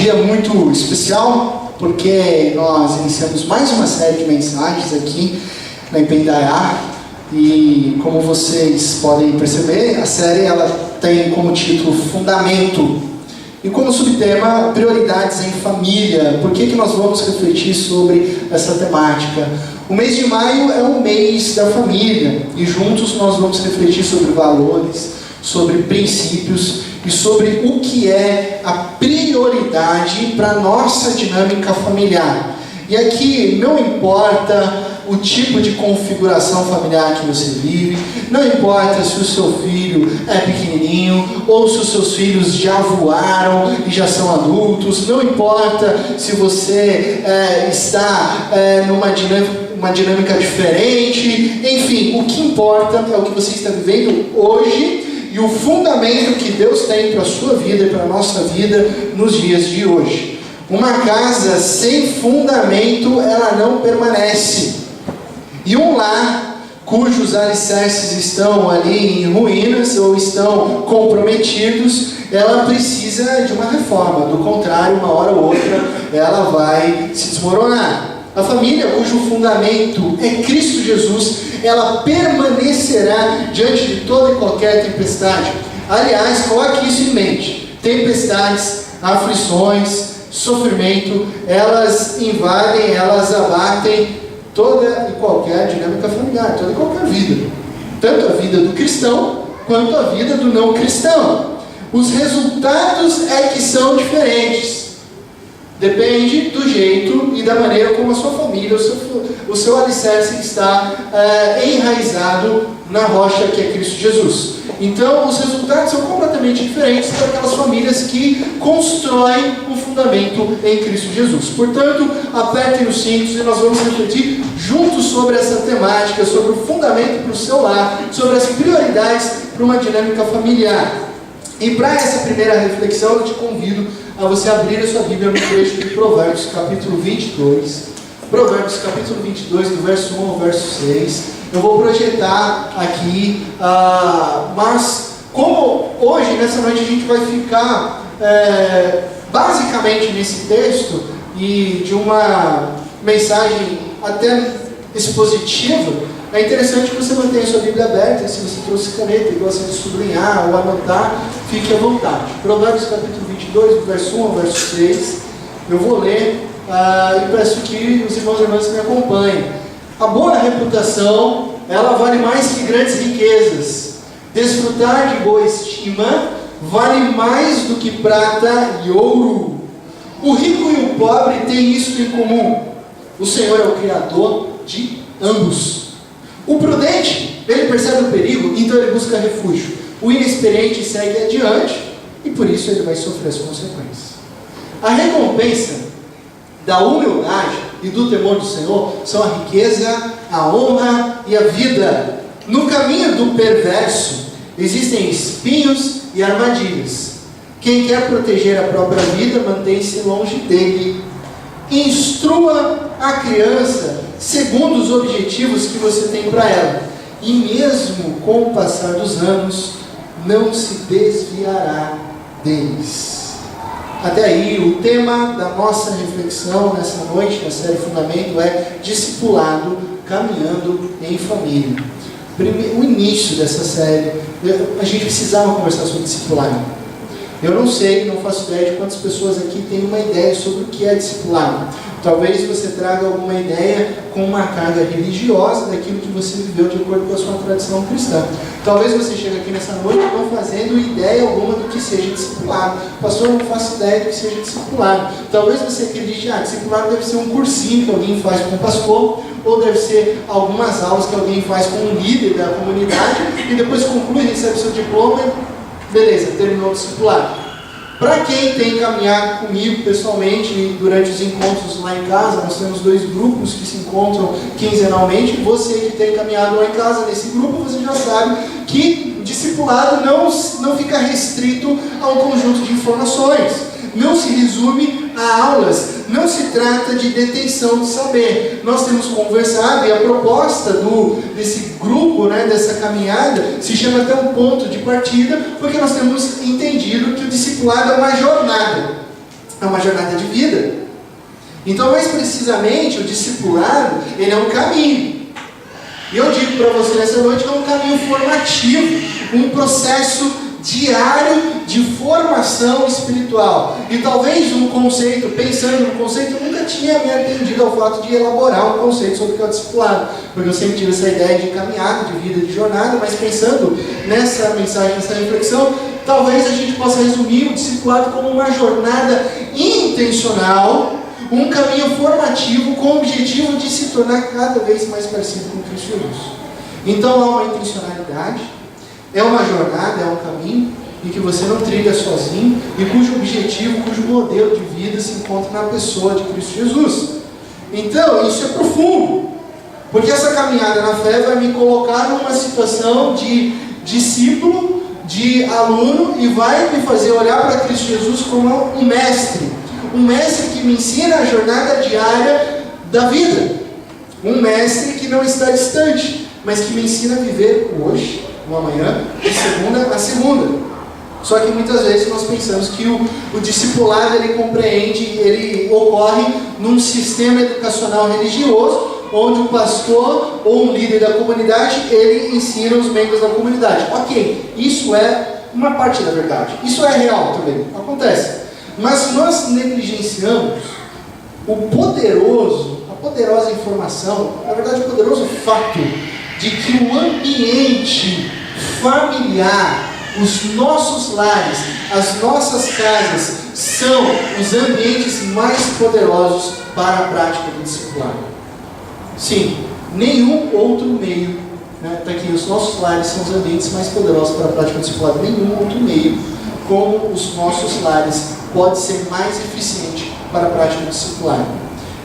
dia muito especial, porque nós iniciamos mais uma série de mensagens aqui na Ipendaiá, e como vocês podem perceber, a série ela tem como título Fundamento, e como subtema Prioridades em Família. Por que nós vamos refletir sobre essa temática? O mês de maio é o mês da família, e juntos nós vamos refletir sobre valores, sobre princípios e sobre o que é a prioridade para a nossa dinâmica familiar. E aqui não importa o tipo de configuração familiar que você vive, não importa se o seu filho é pequenininho ou se os seus filhos já voaram e já são adultos, não importa se você está numa dinâmica diferente, enfim, o que importa é o que você está vivendo hoje e o fundamento que Deus tem para a sua vida e para a nossa vida nos dias de hoje. Uma casa sem fundamento, ela não permanece. E um lar cujos alicerces estão ali em ruínas ou estão comprometidos, ela precisa de uma reforma. Do contrário, uma hora ou outra, ela vai se desmoronar. A família cujo fundamento é Cristo Jesus, ela permanecerá diante de toda e qualquer tempestade. Aliás, coloque isso em mente. Tempestades, aflições, sofrimento, elas invadem, elas abatem toda e qualquer dinâmica familiar, toda e qualquer vida. Tanto a vida do cristão, quanto a vida do não cristão. Os resultados é que são diferentes. Depende do jeito e da maneira como a sua família, o seu alicerce está enraizado na rocha que é Cristo Jesus. Então, os resultados são completamente diferentes daquelas famílias que constroem um fundamento em Cristo Jesus. Portanto, apertem os cintos e nós vamos refletir juntos sobre essa temática, sobre o fundamento para o seu lar, sobre as prioridades para uma dinâmica familiar. E para essa primeira reflexão, eu te convido a você abrir a sua Bíblia no trecho de Provérbios, capítulo 22. Provérbios, capítulo 22, do verso 1 ao verso 6. Eu vou projetar aqui, mas como hoje, nessa noite, a gente vai ficar basicamente nesse texto e de uma mensagem até expositiva, é interessante que você mantenha a sua Bíblia aberta. Se você trouxe caneta e gosta de sublinhar ou anotar, fique à vontade. Provérbios capítulo 22, do verso 1 ao verso 6. Eu vou ler e peço que os irmãos e irmãs me acompanhem. A boa reputação, ela vale mais que grandes riquezas. Desfrutar de boa estima vale mais do que prata e ouro. O rico e o pobre têm isto em comum: o Senhor é o Criador de ambos. O prudente, ele percebe o perigo, então ele busca refúgio. O inexperiente segue adiante e por isso ele vai sofrer as consequências. A recompensa da humildade e do temor do Senhor são a riqueza, a honra e a vida. No caminho do perverso existem espinhos e armadilhas. Quem quer proteger a própria vida mantém-se longe dele. Instrua a criança segundo os objetivos que você tem para ela, e mesmo com o passar dos anos, não se desviará deles. Até aí, o tema da nossa reflexão nessa noite, na série Fundamento, é discipulado, caminhando em família. O início dessa série, a gente precisava conversar sobre discipulado. Eu não sei, não faço ideia de quantas pessoas aqui têm uma ideia sobre o que é discipulado. Talvez você traga alguma ideia com uma carga religiosa daquilo que você viveu de acordo com a sua tradição cristã. Talvez você chegue aqui nessa noite não fazendo ideia alguma do que seja discipulado. Pastor, eu não faço ideia do que seja discipulado. Talvez você acredite, discipulado deve ser um cursinho que alguém faz com o pastor, ou deve ser algumas aulas que alguém faz com um líder da comunidade, e depois conclui, recebe seu diploma e beleza, terminou o discipulado. Para quem tem caminhado comigo pessoalmente durante os encontros lá em casa, nós temos 2 grupos que se encontram quinzenalmente. Você que tem caminhado lá em casa nesse grupo, você já sabe que discipulado não fica restrito a um conjunto de informações. Não se resume a aulas, não se trata de detenção de saber. Nós temos conversado e a proposta desse grupo, dessa caminhada, se chama até um ponto de partida, porque nós temos entendido que o discipulado é uma jornada. é uma jornada de vida. Então, mais precisamente, o discipulado, ele é um caminho. E eu digo para você nessa noite que é um caminho formativo, um processo diário de formação espiritual. E talvez um conceito, pensando no conceito, eu nunca tinha me atendido ao fato de elaborar um conceito sobre o que é o discipulado, porque eu sempre tive essa ideia de caminhada, de vida, de jornada, mas pensando nessa mensagem, nessa reflexão, talvez a gente possa resumir o discipulado como uma jornada intencional, um caminho formativo com o objetivo de se tornar cada vez mais parecido com Cristo Jesus. Então há uma intencionalidade, é uma jornada, é um caminho em que você não trilha sozinho e cujo objetivo, cujo modelo de vida se encontra na pessoa de Cristo Jesus. Então isso é profundo, porque essa caminhada na fé vai me colocar numa situação de discípulo, de aluno, e vai me fazer olhar para Cristo Jesus como um mestre que me ensina a jornada diária da vida, um mestre que não está distante, mas que me ensina a viver o hoje, o amanhã, de segunda a segunda. Só que muitas vezes nós pensamos que o discipulado ele ocorre num sistema educacional religioso, onde um pastor ou um líder da comunidade, ele ensina os membros da comunidade. Ok, isso é uma parte da verdade, isso é real também, acontece. Mas nós negligenciamos a poderosa informação, na verdade o poderoso fato de que o ambiente familiar, os nossos lares, as nossas casas, são os ambientes mais poderosos para a prática do discipulado. Sim, nenhum outro meio, está aqui, os nossos lares são os ambientes mais poderosos para a prática do discipulado, nenhum outro meio como os nossos lares pode ser mais eficiente para a prática do discipulado.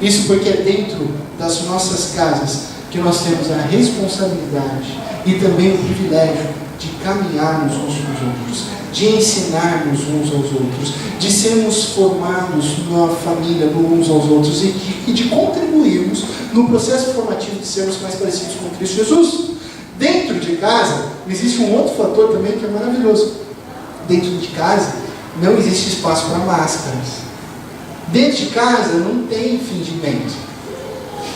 Isso porque é dentro das nossas casas que nós temos a responsabilidade e também o privilégio de caminharmos uns com os outros, de ensinarmos uns aos outros, de sermos formados na família uns aos outros e de contribuirmos no processo formativo de sermos mais parecidos com Cristo Jesus. Dentro de casa, existe um outro fator também que é maravilhoso. Dentro de casa, não existe espaço para máscaras. Dentro de casa, não tem fingimento.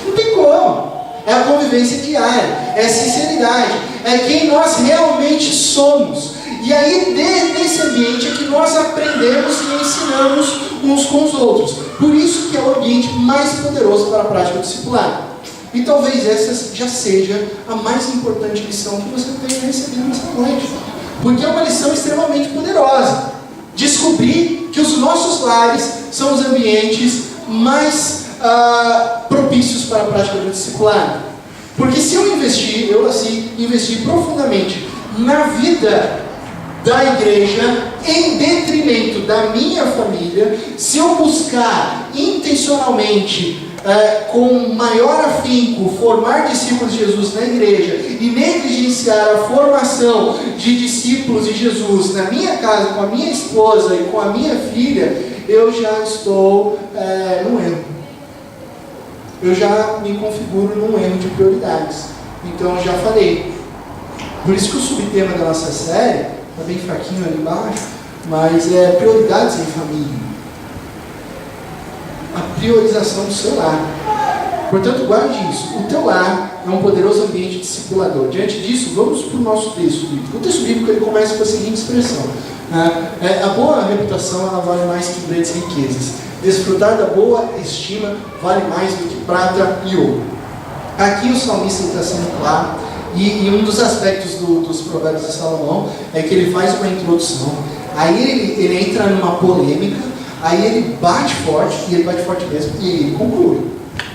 Não tem como. É a convivência diária, é a sinceridade, é quem nós realmente somos. E aí, nesse ambiente é que nós aprendemos e ensinamos uns com os outros. Por isso que é o ambiente mais poderoso para a prática do discipulado. E talvez essa já seja a mais importante lição que você tenha recebido nessa noite. Porque é uma lição extremamente poderosa. Descobrir que os nossos lares são os ambientes mais propícios para a prática do discipulado. Porque se eu investir profundamente na vida da igreja, em detrimento da minha família, se eu buscar intencionalmente, com maior afinco, formar discípulos de Jesus na igreja e negligenciar a formação de discípulos de Jesus na minha casa, com a minha esposa e com a minha filha, eu já estou num erro. Eu já me configuro num erro de prioridades. Então eu já falei. Por isso que o subtema da nossa série está bem fraquinho ali embaixo, mas é prioridades em família. A priorização do seu lar. Portanto, guarde isso. O teu lar é um poderoso ambiente discipulador. Diante disso, vamos para o nosso texto bíblico. O texto bíblico ele começa com a seguinte expressão: a boa reputação ela vale mais que grandes riquezas. Desfrutar da boa estima vale mais do que prata e ouro. Aqui o salmista está sendo claro, e um dos aspectos dos provérbios de Salomão é que ele faz uma introdução, aí ele entra numa polêmica, aí ele bate forte, e ele bate forte mesmo, e ele conclui.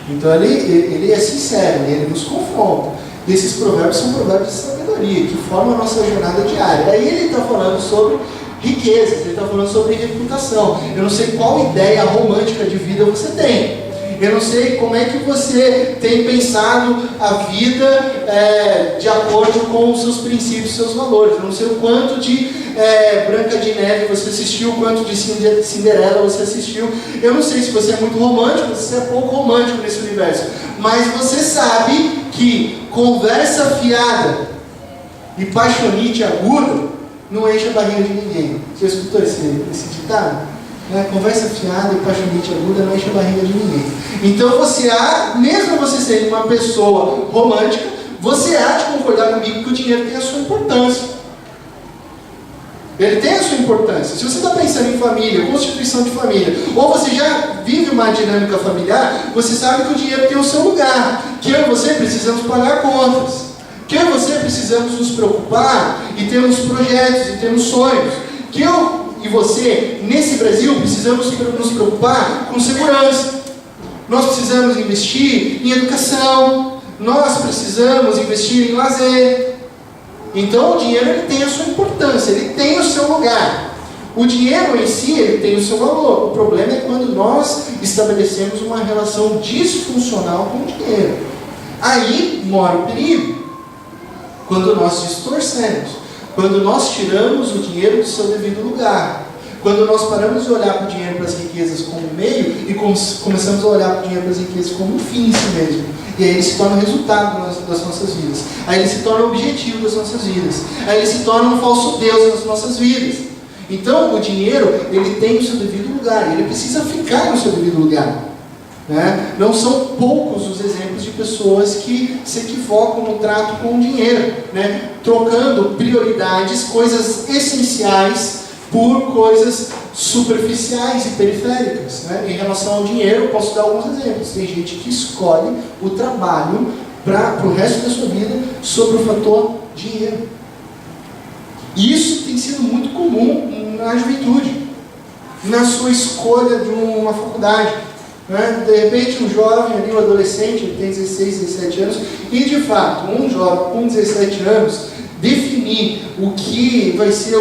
Então ele é sincero, ele nos confronta. E esses provérbios são provérbios de sabedoria, que formam a nossa jornada diária. Aí ele está falando sobre riquezas, ele está falando sobre reputação. Eu não sei qual ideia romântica de vida você tem. Eu não sei como é que você tem pensado a vida de acordo com os seus princípios, seus valores. Eu não sei o quanto de Branca de Neve você assistiu, o quanto de Cinderela você assistiu. Eu não sei se você é muito romântico, se você é pouco romântico nesse universo. Mas você sabe que conversa fiada e paixonite aguda não enche a barriga de ninguém. Você escutou esse ditado? Conversa fiada e paixonite aguda não enche a barriga de ninguém. Então mesmo você sendo uma pessoa romântica, você há de concordar comigo que o dinheiro tem a sua importância. Ele tem a sua importância. Se você está pensando em família, constituição de família, ou você já vive uma dinâmica familiar, você sabe que o dinheiro tem o seu lugar. Que eu e você precisamos pagar contas. Que eu e você precisamos nos preocupar e termos projetos e termos sonhos. Que eu e você, nesse Brasil, precisamos nos preocupar com segurança. Nós precisamos investir em educação. Nós precisamos investir em lazer. Então o dinheiro ele tem a sua importância, ele tem o seu lugar. O dinheiro em si ele tem o seu valor. O problema é quando nós estabelecemos uma relação disfuncional com o dinheiro. Aí mora o perigo. Quando nós distorcemos, quando nós tiramos o dinheiro do seu devido lugar, quando nós paramos de olhar para o dinheiro, para as riquezas como meio e começamos a olhar para o dinheiro, para as riquezas como um fim em si mesmo. E aí ele se torna o resultado das nossas vidas. Aí ele se torna o objetivo das nossas vidas. Aí ele se torna um falso Deus nas nossas vidas. Então o dinheiro, ele tem o seu devido lugar. Ele precisa ficar no seu devido lugar. Não são poucos os exemplos de pessoas que se equivocam no trato com o dinheiro. Trocando prioridades, coisas essenciais, por coisas superficiais e periféricas. Em relação ao dinheiro, eu posso dar alguns exemplos. Tem gente que escolhe o trabalho para o resto da sua vida sobre o fator dinheiro. E isso tem sido muito comum na juventude, na sua escolha de uma faculdade. De repente um jovem ali, um adolescente, ele tem 16, 17 anos, e de fato, um jovem com 17 anos, definir o que vai ser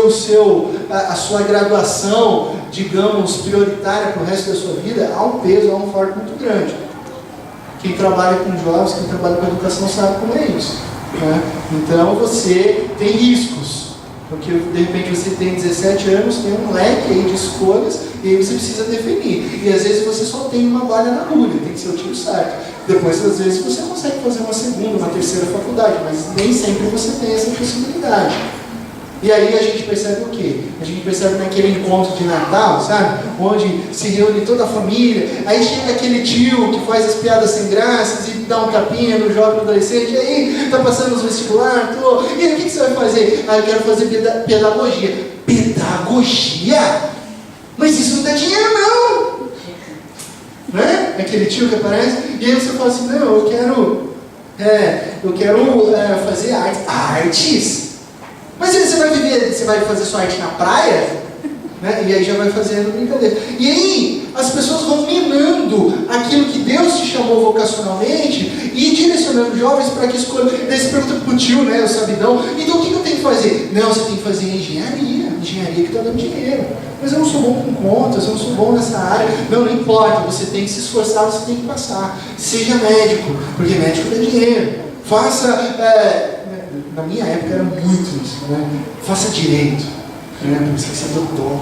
a sua graduação, digamos, prioritária para o resto da sua vida, há um peso, há um fardo muito grande. Quem trabalha com jovens, quem trabalha com educação sabe como é isso. Então você tem riscos, porque de repente você tem 17 anos, tem um leque aí de escolhas, e aí você precisa definir. E às vezes você só tem uma bala na agulha, tem que ser o tiro certo. Depois, às vezes, você consegue fazer uma segunda, uma terceira faculdade, mas nem sempre você tem essa possibilidade. E aí a gente percebe o quê? A gente percebe naquele encontro de Natal, sabe? Onde se reúne toda a família, aí chega aquele tio que faz as piadas sem graças e dá um tapinha no jovem adolescente, e aí, tá passando os vestibulares, e aí, o que você vai fazer? Eu quero fazer pedagogia. Pedagogia? Mas isso não dá dinheiro, não! Aquele tio que aparece, e aí você fala assim, não, eu quero fazer artes. Mas você vai fazer sua arte na praia? E aí já vai fazendo brincadeira. E aí as pessoas vão minando aquilo que Deus te chamou vocacionalmente e direcionando jovens para que escolham. Daí você pergunta para o tio, o sabidão, então o que eu tenho que fazer? Não, você tem que fazer engenharia que está dando dinheiro. Mas eu não sou bom com contas, eu não sou bom nessa área. Não importa, você tem que se esforçar, você tem que passar. Seja médico, porque médico dá dinheiro. Faça, na minha época era muito isso, faça direito, porque você vai ser doutor,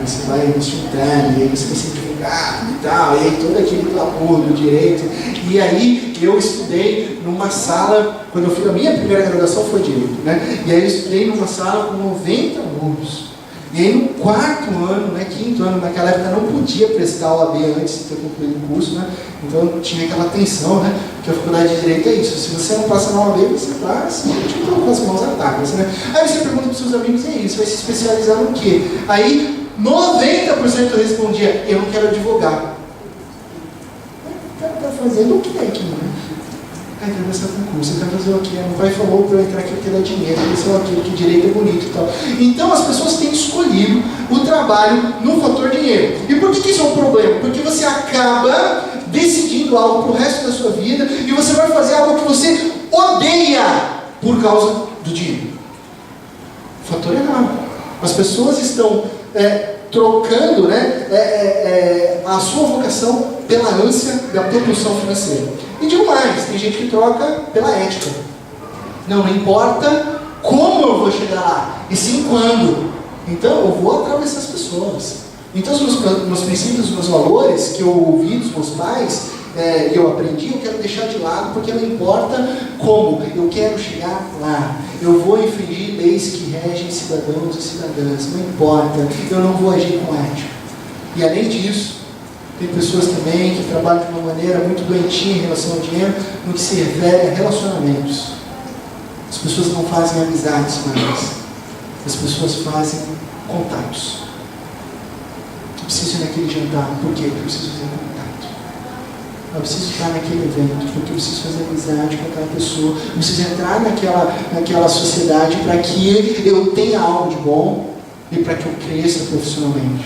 você vai estudar, e aí você vai ser advogado e tal, e aí todo aquele glamour do direito. E aí eu estudei numa sala, quando eu fiz a minha primeira graduação foi direito, e aí eu estudei numa sala com 90 alunos. E aí no quarto ano, quinto ano, naquela época não podia prestar o AB antes de ter concluído o curso, então tinha aquela tensão, porque a faculdade de Direito é isso, se você não passa na OAB, você está simplesmente com as mãos atadas, Aí você pergunta para os seus amigos, e aí, você vai se especializar no quê? Aí 90% respondia, eu não quero advogar. O cara está fazendo o que aqui, quero prestar concurso, eu quero fazer o quê? O pai falou para eu entrar aqui porque dá dinheiro, porque direito é bonito e tal. Então as pessoas têm escolhido o trabalho no fator dinheiro. E por que isso é um problema? Porque você acaba decidindo algo para o resto da sua vida e você vai fazer algo que você odeia por causa do dinheiro. Fator errado. As pessoas estão trocando a sua vocação pela ânsia da propulsão financeira. E digo mais, tem gente que troca pela ética. Não importa como eu vou chegar lá, e sim quando. Então eu vou atravessar as pessoas. Então os meus princípios, os meus valores que eu ouvi dos meus pais, e eu aprendi, eu quero deixar de lado, porque não importa como, eu quero chegar lá. Eu vou infringir leis que regem cidadãos e cidadãs, não importa, eu não vou agir com ética. E além disso, tem pessoas também que trabalham de uma maneira muito doentia em relação ao dinheiro, no que se refere a relacionamentos. As pessoas não fazem amizades mais, as pessoas fazem contatos. Eu preciso ir naquele jantar, por quê? Porque eu preciso fazer contato. Eu preciso estar naquele evento, porque eu preciso fazer amizade com aquela pessoa. Eu preciso entrar naquela sociedade para que eu tenha algo de bom e para que eu cresça profissionalmente.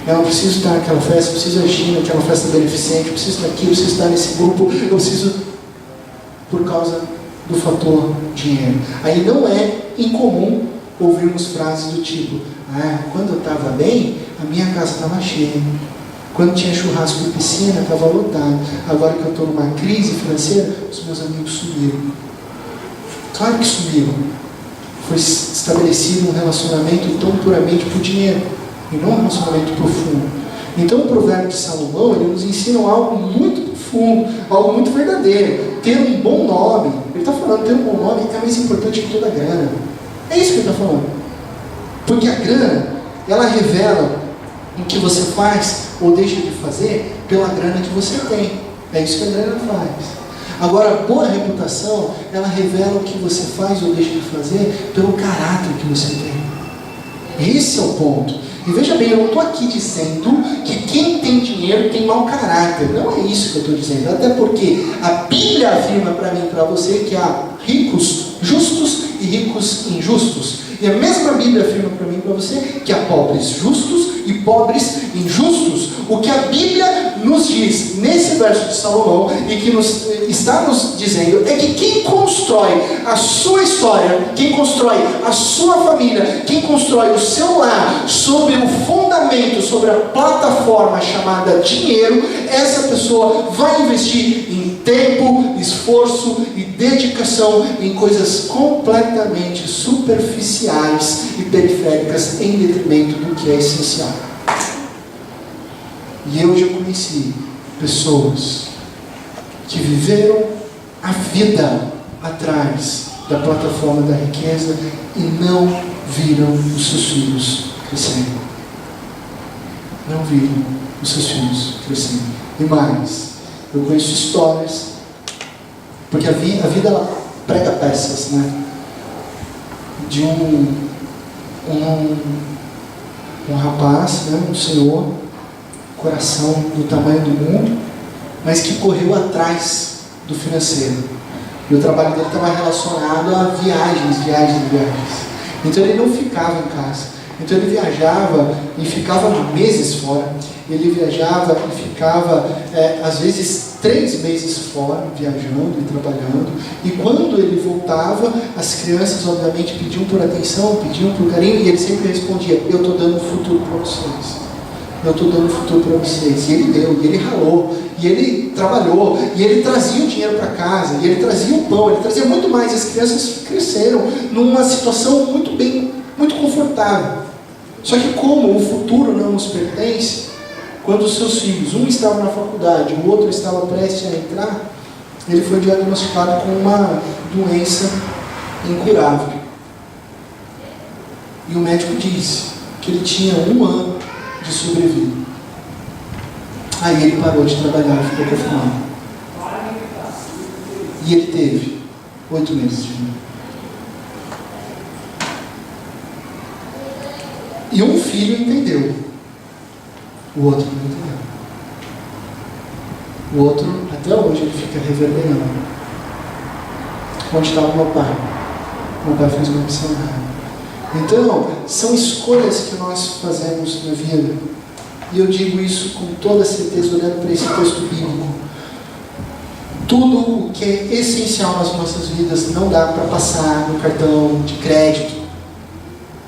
Eu não preciso estar naquela festa, eu preciso agir naquela festa beneficente, eu preciso estar aqui, eu preciso estar nesse grupo, eu preciso, por causa do fator dinheiro. Aí não é incomum ouvirmos frases do tipo: quando eu estava bem, a minha casa estava cheia. Quando tinha churrasco e piscina, estava lotado. Agora que eu estou numa crise financeira, os meus amigos sumiram. Claro que sumiram. Foi estabelecido um relacionamento tão puramente por dinheiro, e não um relacionamento profundo. Então o provérbio de Salomão, ele nos ensina algo muito profundo, algo muito verdadeiro. Ter um bom nome, ele está falando, ter um bom nome é mais importante que toda a grana. É isso que ele está falando. Porque a grana, ela revela o que você faz ou deixa de fazer pela grana que você tem. É isso que a grana faz. Agora, a boa reputação, ela revela o que você faz ou deixa de fazer pelo caráter que você tem. Esse é o ponto. E veja bem, eu não estou aqui dizendo que quem tem dinheiro tem mau caráter. Não é isso que eu estou dizendo. Até porque a Bíblia afirma para mim e para você que há ricos justos e ricos injustos. E a mesma Bíblia afirma para mim e para você que há pobres justos e pobres injustos. O que a Bíblia nos diz nesse verso de Salomão e que está nos dizendo é que quem constrói a sua história, quem constrói a sua família, quem constrói o seu lar sobre o fundamento, sobre a plataforma chamada dinheiro, essa pessoa vai investir em tempo, esforço e dedicação em coisas completamente superficiais e periféricas em detrimento do que é essencial. E eu já conheci pessoas que viveram a vida atrás da plataforma da riqueza e não viram os seus filhos crescendo. Não viram os seus filhos crescendo. E mais, eu conheço histórias, porque a vida ela prega peças, né? De um rapaz, né? Um senhor, coração do tamanho do mundo, mas que correu atrás do financeiro. E o trabalho dele estava relacionado a viagens. Então ele não ficava em casa. Então ele viajava e ficava meses fora. Ele viajava e ficava, às vezes, 3 meses fora, viajando e trabalhando. E quando ele voltava, as crianças, obviamente, pediam por atenção, pediam por carinho, e ele sempre respondia: eu estou dando um futuro para vocês. Eu estou dando um futuro para vocês. E ele deu, e ele ralou, e ele trabalhou, e ele trazia o dinheiro para casa, e ele trazia o pão, ele trazia muito mais. As crianças cresceram numa situação muito confortável. Só que como o futuro não nos pertence, quando os seus filhos, um estava na faculdade, o outro estava prestes a entrar, ele foi diagnosticado com uma doença incurável. E o médico disse que ele tinha 1 ano de sobrevida. Aí ele parou de trabalhar e ficou confinado. E ele teve 8 meses de vida. E um filho entendeu, o outro não entendeu. O outro, até hoje, ele fica reverberando. Onde estava meu pai? Meu pai fez uma missão errada. Então, são escolhas que nós fazemos na vida. E eu digo isso com toda certeza, olhando para esse texto bíblico. Tudo o que é essencial nas nossas vidas não dá para passar no cartão de crédito.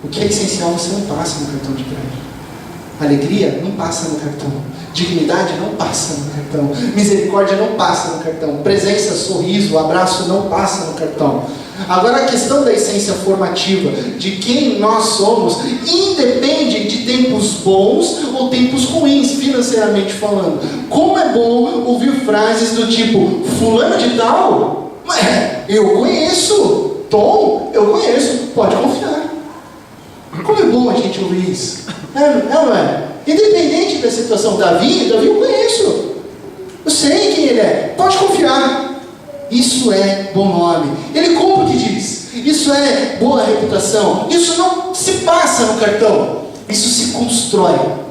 O que é essencial você não passa no cartão de crédito. Alegria não passa no cartão. Dignidade não passa no cartão. Misericórdia não passa no cartão. Presença, sorriso, abraço não passa no cartão. Agora a questão da essência formativa, de quem nós somos, independe de tempos bons ou tempos ruins, financeiramente falando. Como é bom ouvir frases do tipo: fulano de tal? Eu conheço. Tom, eu conheço. Pode confiar. Como é bom a gente ouvir isso. Não é? Independente da situação, Davi eu conheço. Eu sei quem ele é. Pode confiar. Isso é bom nome. Ele cumpre o que diz. Isso é boa reputação. Isso não se passa no cartão. Isso se constrói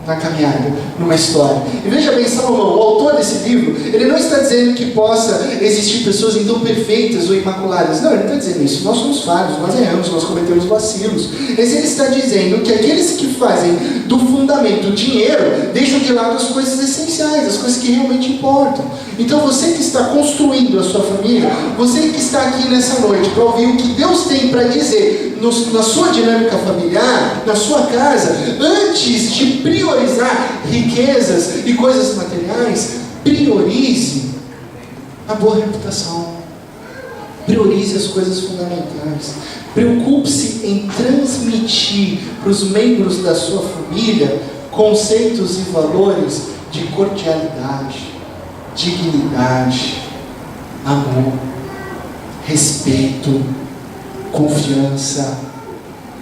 na caminhada, numa história. E veja bem, Salomão, o autor desse livro, ele não está dizendo que possa existir pessoas então perfeitas ou imaculadas. Não, ele não está dizendo isso. Nós somos falhos, nós erramos, nós cometemos vacilos. Mas ele está dizendo que aqueles que fazem do fundamento o dinheiro, deixam de lado as coisas essenciais, as coisas que realmente importam. Então você que está construindo a sua família, você que está aqui nessa noite para ouvir o que Deus tem para dizer na sua dinâmica familiar, na sua casa, antes de priorizar riquezas e coisas materiais, priorize a boa reputação. Priorize as coisas fundamentais. Preocupe-se em transmitir para os membros da sua família conceitos e valores de cordialidade, dignidade, amor, respeito, confiança.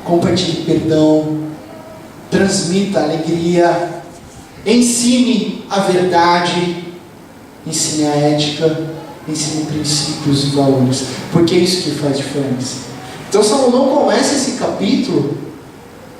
Compartilhe perdão, transmita alegria, ensine a verdade, ensine a ética, ensine princípios e valores, porque é isso que faz diferença. Então Salomão começa esse capítulo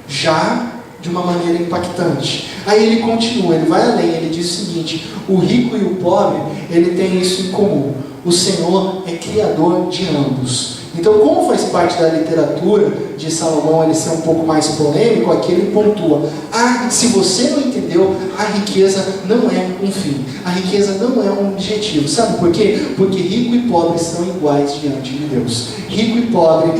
já de uma maneira impactante. Aí ele continua, ele vai além, ele diz o seguinte: o rico e o pobre, ele tem isso em comum. O Senhor é criador de ambos. Então, como faz parte da literatura de Salomão ele ser um pouco mais polêmico, aqui ele pontua: se você não entendeu, a riqueza não é um fim, a riqueza não é um objetivo. Sabe por quê? Porque rico e pobre são iguais diante de Deus. Rico e pobre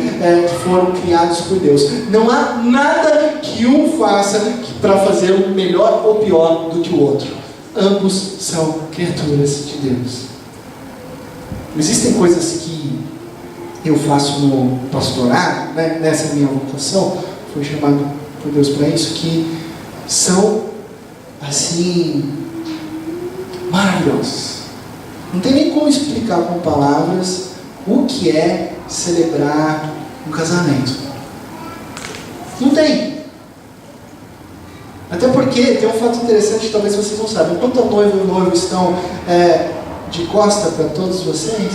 foram criados por Deus. Não há nada que um faça para fazer o melhor ou pior do que o outro. Ambos são criaturas de Deus. Existem coisas que eu faço no pastorado, né, nessa minha vocação, fui chamado por Deus para isso, que são, assim, maravilhosos. Não tem nem como explicar com palavras o que é celebrar um casamento. Não tem. Até porque tem um fato interessante, talvez vocês não saibam. Enquanto a noiva e o noivo estão de costa para todos vocês,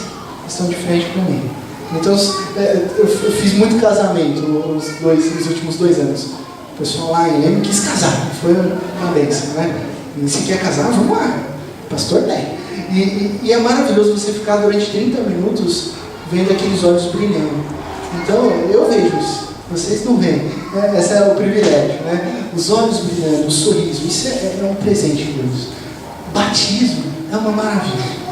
estão de frente para mim. Então eu fiz muito casamento nos últimos 2 anos. O pessoal lá em Leme quis casar, foi uma bênção, né? E se quer casar, vamos lá, pastor tem. E é maravilhoso você ficar durante 30 minutos vendo aqueles olhos brilhando. Então eu vejo isso, vocês não veem. Esse é o privilégio, né? Os olhos brilhando, o sorriso, isso é um presente de Deus. Batismo é uma maravilha.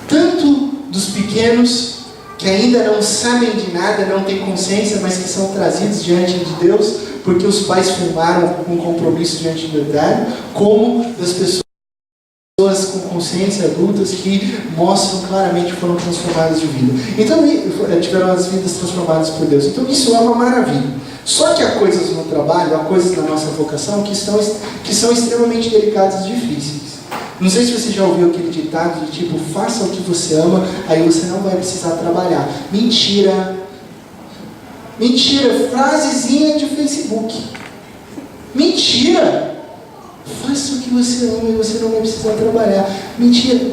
Tanto dos pequenos que ainda não sabem de nada, não têm consciência, mas que são trazidos diante de Deus, porque os pais firmaram um compromisso diante do Eterno, como das pessoas com consciência adultas que mostram claramente que foram transformadas de vida. Então, tiveram as vidas transformadas por Deus. Então, isso é uma maravilha. Só que há coisas no trabalho, há coisas na nossa vocação que são extremamente delicadas e difíceis. Não sei se você já ouviu aquele ditado de tipo: faça o que você ama, aí você não vai precisar trabalhar. Mentira. Mentira, frasezinha de Facebook. Mentira. Faça o que você ama e você não vai precisar trabalhar. Mentira.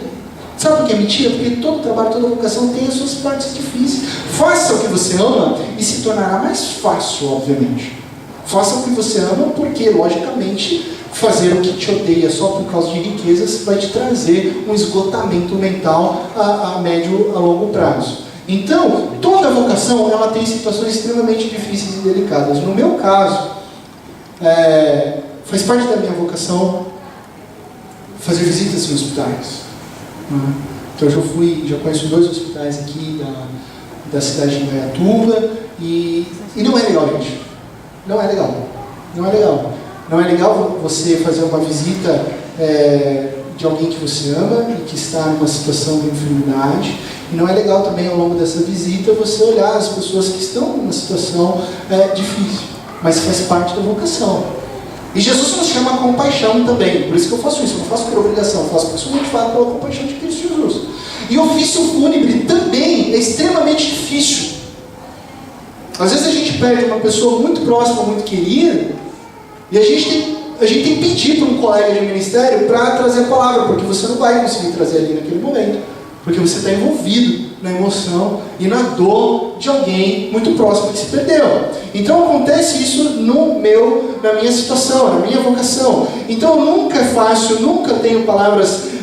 Sabe por que é mentira? Porque todo trabalho, toda vocação tem as suas partes difíceis. Faça o que você ama e se tornará mais fácil, obviamente. Faça o que você ama porque, logicamente, fazer o que te odeia só por causa de riquezas vai te trazer um esgotamento mental a médio a longo prazo. Então, toda vocação ela tem situações extremamente difíceis e delicadas. No meu caso, faz parte da minha vocação fazer visitas em hospitais. Então eu já conheço 2 hospitais aqui da cidade de Indaiatuba e não é legal, gente. Não é legal. Não é legal. Não é legal você fazer uma visita de alguém que você ama e que está numa situação de enfermidade. E não é legal também, ao longo dessa visita, você olhar as pessoas que estão numa situação difícil. Mas faz parte da vocação. E Jesus nos chama a compaixão também. Por isso que eu faço isso. Eu não faço por obrigação. Eu faço principalmente pela compaixão de Cristo Jesus. E ofício fúnebre também é extremamente difícil. Às vezes a gente perde uma pessoa muito próxima, muito querida, e a gente tem a gente tem que pedir para um colega de ministério para trazer a palavra, porque você não vai conseguir trazer ali naquele momento, porque você está envolvido na emoção e na dor de alguém muito próximo que se perdeu. Então acontece isso na minha situação, na minha vocação. Então nunca é fácil, nunca tenho palavras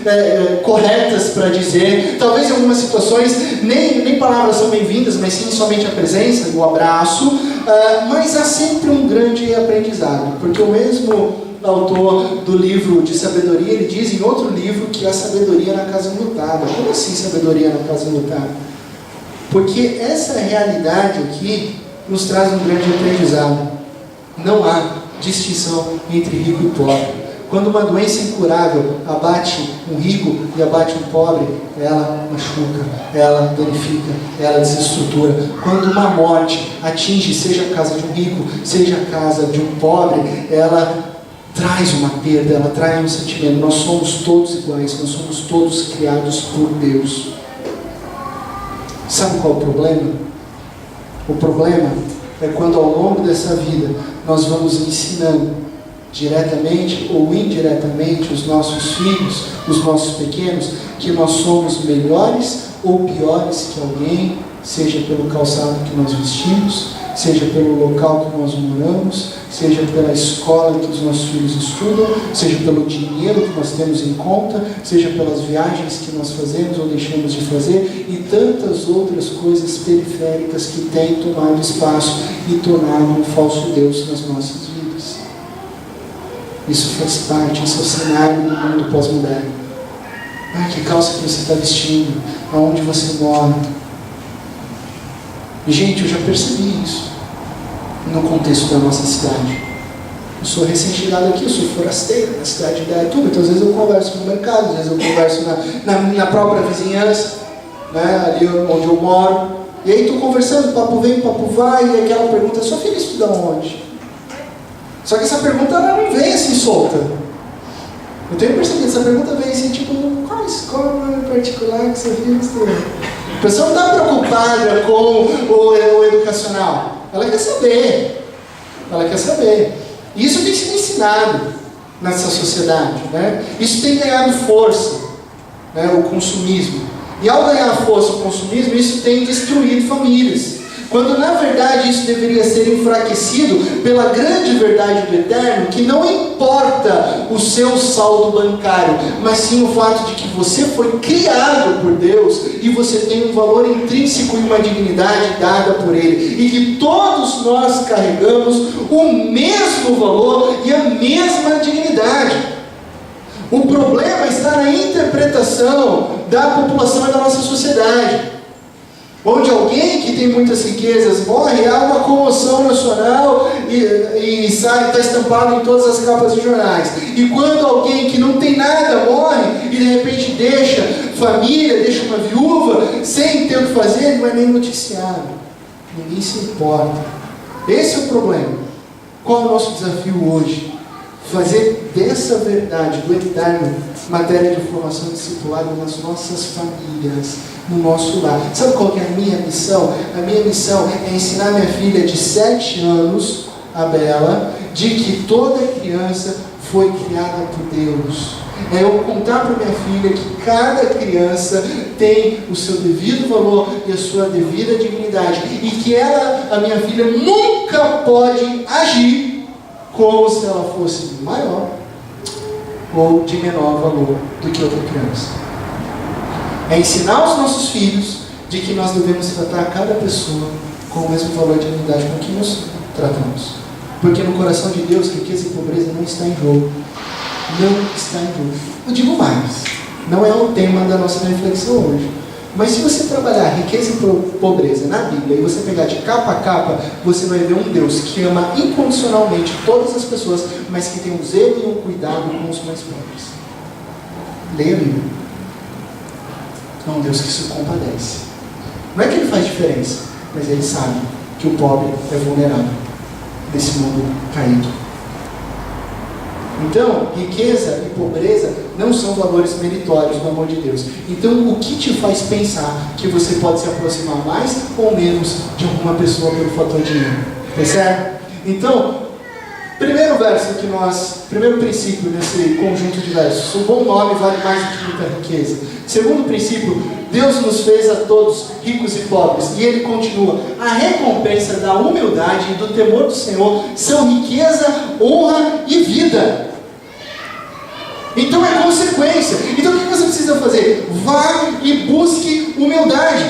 corretas para dizer. Talvez em algumas situações nem palavras são bem-vindas, mas sim somente a presença e o abraço. Mas há sempre um grande aprendizado, porque o mesmo autor do livro de sabedoria, ele diz em outro livro que há sabedoria na casa enlutada. Como assim sabedoria na casa enlutada? Porque essa realidade aqui nos traz um grande aprendizado. Não há distinção entre rico e pobre. Quando uma doença incurável abate um rico e abate um pobre, ela machuca, ela danifica, ela desestrutura. Quando uma morte atinge, seja a casa de um rico, seja a casa de um pobre, ela traz uma perda, ela traz um sentimento. Nós somos todos iguais, nós somos todos criados por Deus. Sabe qual é o problema? O problema é quando ao longo dessa vida nós vamos ensinando diretamente ou indiretamente os nossos filhos, os nossos pequenos, que nós somos melhores ou piores que alguém, seja pelo calçado que nós vestimos, seja pelo local que nós moramos, seja pela escola que os nossos filhos estudam, seja pelo dinheiro que nós temos em conta, seja pelas viagens que nós fazemos ou deixamos de fazer, e tantas outras coisas periféricas que têm tomado espaço e tornado um falso Deus nas nossas vidas. Isso faz parte, isso é o cenário do mundo pós-moderno. Que calça que você está vestindo, aonde você mora. E, gente, eu já percebi isso no contexto da nossa cidade. Eu sou recém-chegado aqui, eu sou forasteiro na cidade de Indaiatuba, então às vezes eu converso no mercado, às vezes eu converso na própria vizinhança, né, ali onde eu moro. E aí estou conversando, papo vem, papo vai, e aquela pergunta: sua filha estuda onde? Só que essa pergunta ela não vem assim solta. Eu tenho percebido, essa pergunta vem assim, tipo, qual escola particular que você filha estuda? A pessoa não está preocupada com o educacional. Ela quer saber. Ela quer saber. E isso tem sido ensinado nessa sociedade, né? Isso tem ganhado força, né? O consumismo. E ao ganhar força o consumismo, isso tem destruído famílias. Quando na verdade isso deveria ser enfraquecido pela grande verdade do Eterno, que não importa o seu saldo bancário, mas sim o fato de que você foi criado por Deus e você tem um valor intrínseco e uma dignidade dada por Ele, e que todos nós carregamos o mesmo valor e a mesma dignidade. O problema está na interpretação da população e da nossa sociedade. Onde alguém que tem muitas riquezas morre, há uma comoção nacional e está estampado em todas as capas de jornais. E quando alguém que não tem nada morre e de repente deixa família, deixa uma viúva sem ter o que fazer, não é nem noticiado. Ninguém se importa. Esse é o problema. Qual é o nosso desafio hoje? Fazer dessa verdade do Eterno matéria de formação discipulada nas nossas famílias, no nosso lar. Sabe qual que é a minha missão? A minha missão é ensinar minha filha de 7 anos, a Bela, de que toda criança foi criada por Deus. É eu contar para minha filha que cada criança tem o seu devido valor e a sua devida dignidade, e que ela, a minha filha, nunca pode agir como se ela fosse maior ou de menor valor do que outra criança. É ensinar os nossos filhos de que nós devemos tratar cada pessoa com o mesmo valor e dignidade com que nos tratamos. Porque no coração de Deus, riqueza e pobreza não está em jogo. Não está em jogo. Eu digo mais, não é o tema da nossa reflexão hoje. Mas se você trabalhar riqueza e pobreza na Bíblia e você pegar de capa a capa, você vai ver um Deus que ama incondicionalmente todas as pessoas, mas que tem um zelo e um cuidado com os mais pobres. Leia a Bíblia. É um Deus que se compadece. Não é que ele faz diferença, mas ele sabe que o pobre é vulnerável nesse mundo caído. Então, riqueza e pobreza não são valores meritórios no amor de Deus. Então, o que te faz pensar que você pode se aproximar mais ou menos de alguma pessoa pelo fator dinheiro? Tá certo? Então, primeiro verso que nós Primeiro princípio nesse conjunto de versos: o bom nome vale mais do que muita riqueza. Segundo princípio: Deus nos fez a todos ricos e pobres. E ele continua: a recompensa da humildade e do temor do Senhor são riqueza, honra e vida. Então é consequência. Então o que você precisa fazer? Vá e busque humildade.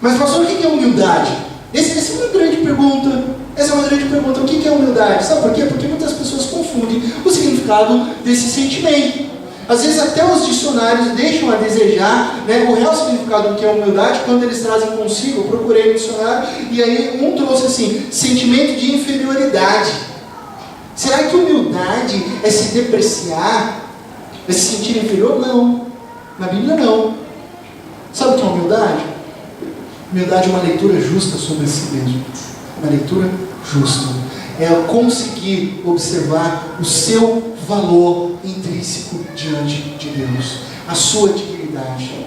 Mas pastor, o que é humildade? Essa é uma grande pergunta. Essa é uma grande pergunta. O que é humildade? Sabe por quê? Porque muitas pessoas confundem o significado desse sentimento. Às vezes até os dicionários deixam a desejar, né, o real significado do que é humildade quando eles trazem consigo. Eu procurei no dicionário e aí um trouxe assim: sentimento de inferioridade. Será que humildade é se depreciar? É se sentir inferior? Não. Na Bíblia não. Sabe o que é humildade? Humildade é uma leitura justa sobre si mesmo. Uma leitura justa. É conseguir observar o seu valor intrínseco diante de Deus. A sua dignidade.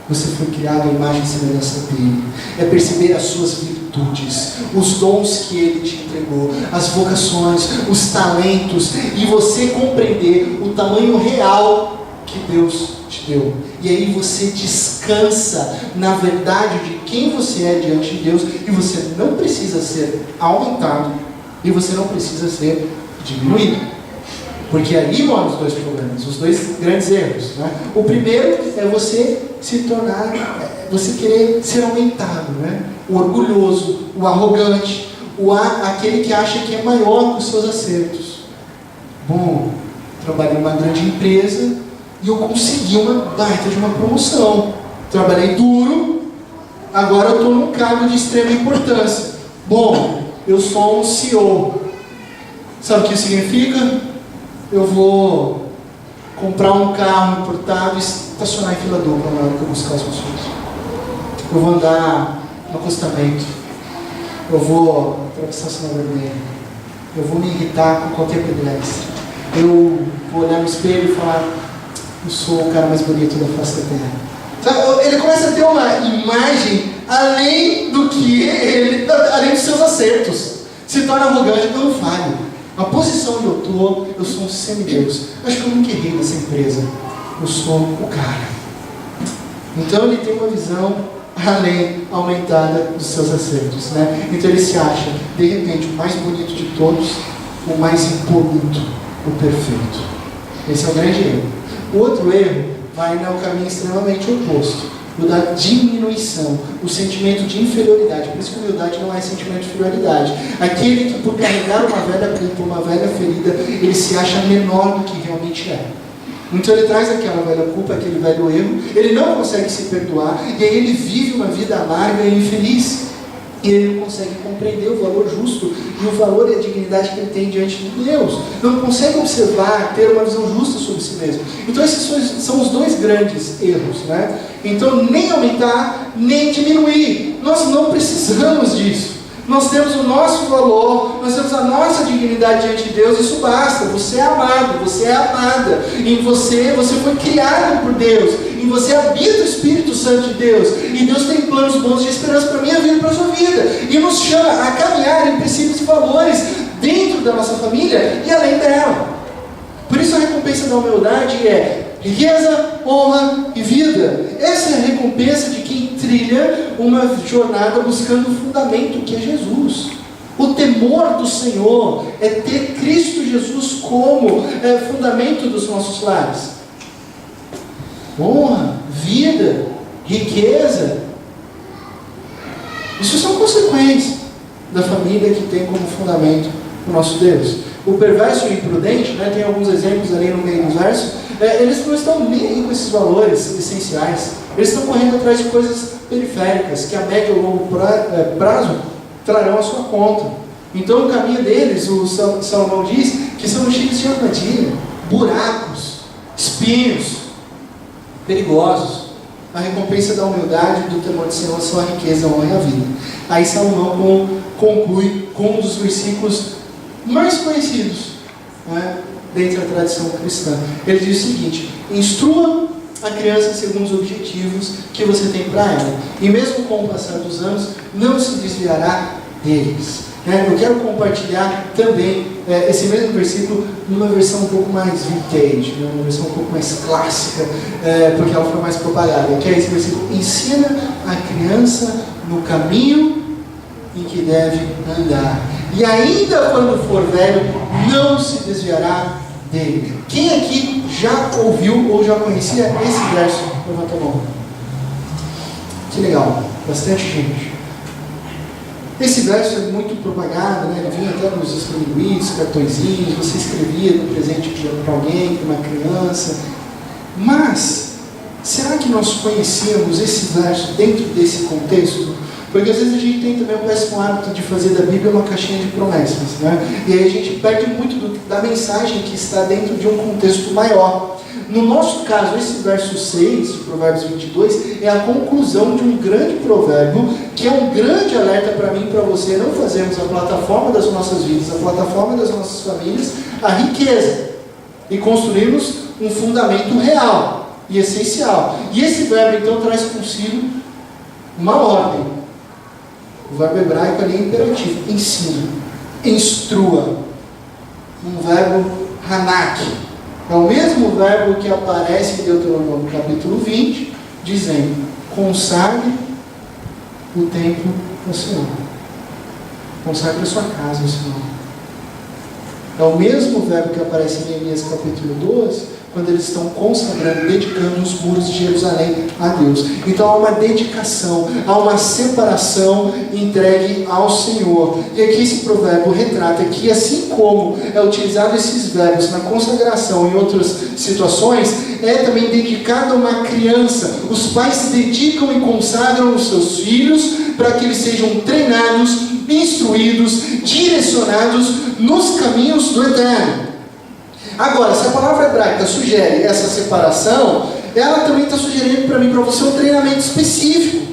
Você foi criado à imagem e semelhança dele. É perceber as suas virtudes, os dons que ele te entregou, as vocações, os talentos, e você compreender o tamanho real que Deus te deu. E aí você descansa na verdade de quem você é diante de Deus, e você não precisa ser aumentado, e você não precisa ser diminuído. Porque aí moram os dois problemas, os dois grandes erros, né? O primeiro é você se tornar, você querer ser aumentado, né? O orgulhoso, o arrogante, aquele que acha que é maior que os seus acertos. Bom, trabalhei em uma grande empresa e eu consegui uma baita de uma promoção. Trabalhei duro, agora eu estou num cargo de extrema importância. Bom, eu sou um CEO. Sabe o que isso significa? Eu vou comprar um carro importado e estacionar em fila dupla na hora que eu buscar as pessoas. Eu vou andar no acostamento. Eu vou atravessar o sinal vermelho. Eu vou me irritar com qualquer pedestre. Eu vou olhar no espelho e falar: eu sou o cara mais bonito da face da terra. Sabe? Ele começa a ter uma imagem além do que ele, além dos seus acertos. Se torna arrogante. Eu não falho. A posição onde eu estou, eu sou um semideus. Acho que eu nunca errei nessa empresa. Eu sou o cara. Então ele tem uma visão além, aumentada dos seus acertos, né? Então ele se acha, de repente, o mais bonito de todos, o mais impoluto, o perfeito. Esse é o grande erro. O outro erro vai no caminho extremamente oposto. O da diminuição, o sentimento de inferioridade. Por isso que humildade não é sentimento de inferioridade. Aquele que, por carregar uma velha culpa, uma velha ferida, ele se acha menor do que realmente é. Então ele traz aquela velha culpa, aquele velho erro, ele não consegue se perdoar, e aí ele vive uma vida amarga e infeliz. E ele não consegue compreender o valor justo e o valor e a dignidade que ele tem diante de Deus. Não consegue observar, ter uma visão justa sobre si mesmo. Então esses são os dois grandes erros, né? Então nem aumentar, nem diminuir. Nós não precisamos disso. Nós temos o nosso valor, nós temos a nossa dignidade diante de Deus, isso basta. Você é amado, você é amada. Em você foi criado por Deus. Em você habita o Espírito Santo de Deus. E Deus tem planos bons de esperança para a minha vida e para a sua vida. E nos chama a caminhar em princípios e valores dentro da nossa família e além dela. Por isso a recompensa da humildade é riqueza, honra e vida. Essa é a recompensa de quem trilha uma jornada buscando o fundamento que é Jesus. O temor do Senhor é ter Cristo Jesus como fundamento dos nossos lares. Honra, vida, riqueza. Isso são consequências da família que tem como fundamento o nosso Deus. O perverso e o imprudente, né, tem alguns exemplos ali no meio do verso, eles não estão nem aí com esses valores essenciais. Eles estão correndo atrás de coisas periféricas, que a médio ou longo prazo trarão a sua conta. Então o caminho deles, o Salomão diz, que são cheios de armadilha, buracos, espinhos, perigosos. A recompensa da humildade e do temor do Senhor são a riqueza, a honra e a vida. Aí Salomão conclui com um dos versículos mais conhecidos, né, dentro da tradição cristã. Ele diz o seguinte: instrua a criança segundo os objetivos que você tem para ela, e mesmo com o passar dos anos, não se desviará deles. Eu quero compartilhar também esse mesmo versículo numa versão um pouco mais vintage, uma versão um pouco mais clássica, porque ela foi mais propagada, que é esse versículo: ensina a criança no caminho em que deve andar, e ainda quando for velho, não se desviará dele. Quem aqui já ouviu ou já conhecia esse verso? Levanta a mão. Que legal, bastante gente. Esse verso é muito propagado, ele vinha até nos escrevidos, cartõezinhos, você escrevia no presente para alguém, para uma criança. Mas, será que nós conhecíamos esse verso dentro desse contexto? Porque às vezes a gente tem também o péssimo hábito de fazer da Bíblia uma caixinha de promessas, E aí a gente perde muito da mensagem que está dentro de um contexto maior. No nosso caso, esse verso 6 de Provérbios 22 é a conclusão de um grande provérbio, que é um grande alerta para mim e para você não fazermos a plataforma das nossas vidas, a plataforma das nossas famílias, a riqueza, e construirmos um fundamento real e essencial. E esse verbo então traz consigo uma ordem. O verbo hebraico ali é imperativo: ensina, instrua. Um verbo hanak. É o mesmo verbo que aparece em Deuteronômio capítulo 20, dizendo: consagre o templo ao Senhor. Consagre a sua casa ao Senhor. É o mesmo verbo que aparece em Neemias capítulo 12, quando eles estão consagrando, dedicando os muros de Jerusalém a Deus. Então há uma dedicação, há uma separação entregue ao Senhor. E aqui esse provérbio retrata que, assim como é utilizado esses verbos na consagração e em outras situações, é também dedicado a uma criança. Os pais se dedicam e consagram os seus filhos para que eles sejam treinados, instruídos, direcionados nos caminhos do Eterno. Agora, se a palavra hebraica sugere essa separação, ela também está sugerindo para mim, para você, um treinamento específico.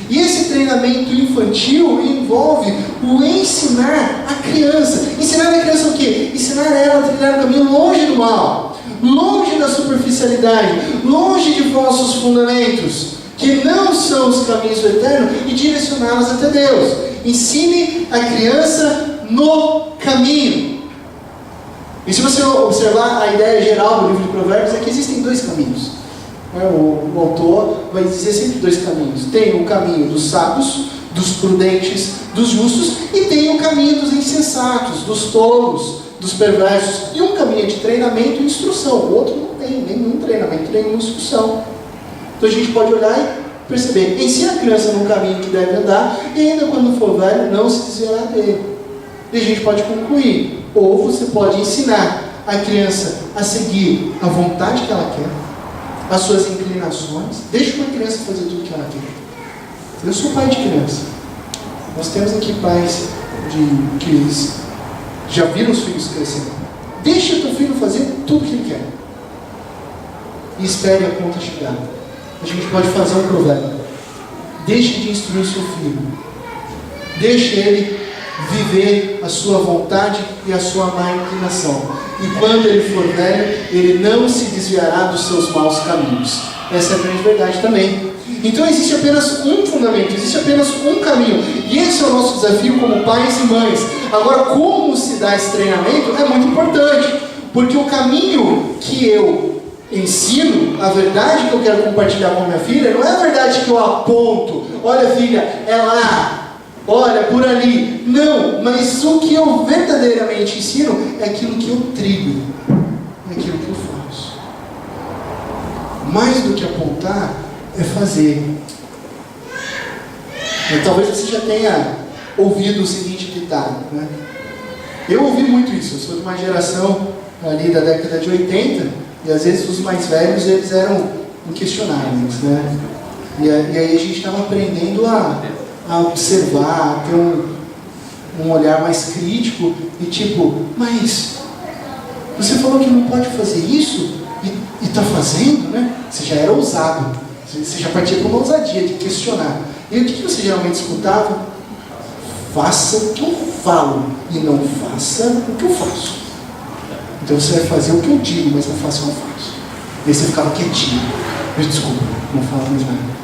E esse treinamento infantil envolve o ensinar a criança. Ensinar a criança o quê? Ensinar ela a trilhar o caminho longe do mal, longe da superficialidade, longe de falsos fundamentos, que não são os caminhos do Eterno, e direcioná-las até Deus. Ensine a criança no caminho. E se você observar a ideia geral do livro de Provérbios, é que existem dois caminhos. O autor vai dizer sempre dois caminhos. Tem o caminho dos sábios, dos prudentes, dos justos, e tem o caminho dos insensatos, dos tolos, dos perversos. E um caminho de treinamento e instrução. O outro não tem nenhum treinamento, nenhuma instrução. Então a gente pode olhar e perceber: ensina a criança no caminho que deve andar, e ainda quando for velho, não se desviará dele. E a gente pode concluir: ou você pode ensinar a criança a seguir a vontade que ela quer, as suas inclinações. Deixa uma criança fazer tudo que ela quer. Eu sou pai de criança. Nós temos aqui pais que já viram os filhos crescendo. Deixa o teu filho fazer tudo que ele quer, e espere a conta chegar. A gente pode fazer um provérbio: deixe de instruir seu filho, deixe ele viver a sua vontade e a sua má inclinação, e quando ele for velho, ele não se desviará dos seus maus caminhos. Essa é a grande verdade também. Então existe apenas um fundamento, existe apenas um caminho, e esse é o nosso desafio como pais e mães. Agora, como se dá esse treinamento é muito importante, porque o caminho que eu ensino, a verdade que eu quero compartilhar com a minha filha, não é a verdade que eu aponto: olha filha, é lá, olha, por ali. Não, mas o que eu verdadeiramente ensino é aquilo que eu trilho, é aquilo que eu faço. Mais do que apontar, é fazer. E talvez você já tenha ouvido o seguinte ditado, Eu ouvi muito isso. Eu sou de uma geração ali da década de 80, e às vezes os mais velhos, eles eram inquestionáveis, E aí a gente estava aprendendo a observar, a ter um olhar mais crítico, e tipo: mas você falou que não pode fazer isso, e está fazendo, Você já era ousado, você já partia para uma ousadia de questionar. E o que você geralmente escutava? Faça o que eu falo, e não faça o que eu faço. Então você vai fazer o que eu digo, mas não faça o que eu faço. E aí você ficava quietinho: desculpa, não falo mais nada.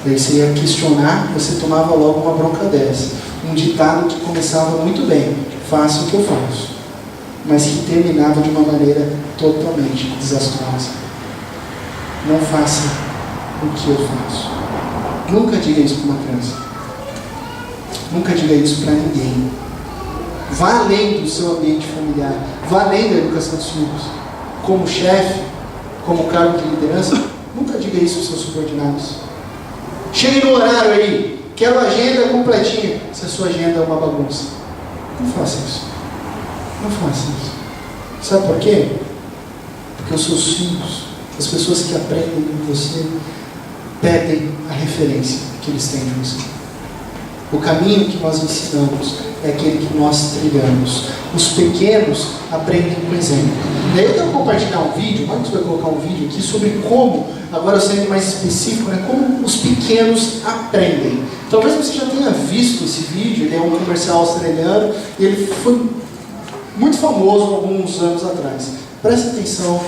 E aí você ia questionar, você tomava logo uma bronca dessa. Um ditado que começava muito bem: faça o que eu faço, mas que terminava de uma maneira totalmente desastrosa. Não faça o que eu faço. Nunca diga isso para uma criança. Nunca diga isso para ninguém. Vá além do seu ambiente familiar. Vá além da educação dos filhos. Como chefe, como cargo de liderança, nunca diga isso aos seus subordinados. Chegue no horário aí, quero a agenda completinha. Se a sua agenda é uma bagunça, não faça isso. Não faça isso. Sabe por quê? Porque os seus filhos, as pessoas que aprendem com você, perdem a referência que eles têm de você. O caminho que nós ensinamos é aquele que nós trilhamos. Os pequenos aprendem com exemplo. Daí eu quero compartilhar um vídeo, o Marcos vai colocar um vídeo aqui sobre como, agora sendo mais específico, como os pequenos aprendem. Talvez você já tenha visto esse vídeo, ele é um comercial australiano, e ele foi muito famoso alguns anos atrás. Presta atenção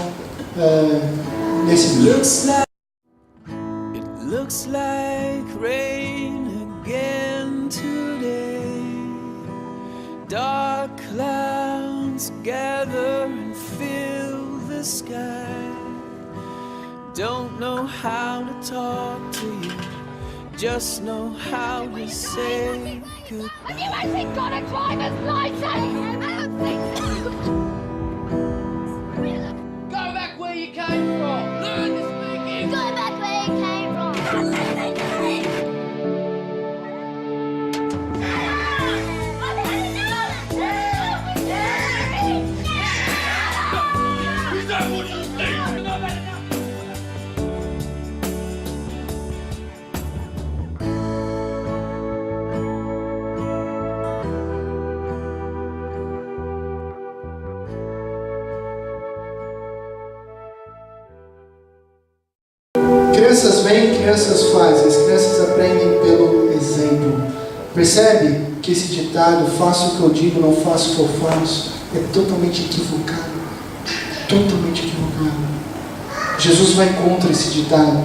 nesse vídeo. Looks like rain again today. Dark clouds gather and fill the sky. Don't know how to talk to you, just know how to say goodbye. Have you actually got a driver's license? I don't think so. Go back where you came from. Learn to speak English. Go back where you came from. Is that what you think? Crianças vêm, crianças fazem, as crianças aprendem pelo exemplo. Percebe que esse ditado, faço o que eu digo, não faço o que eu faço, é totalmente equivocado. Totalmente equivocado. Jesus vai contra esse ditado.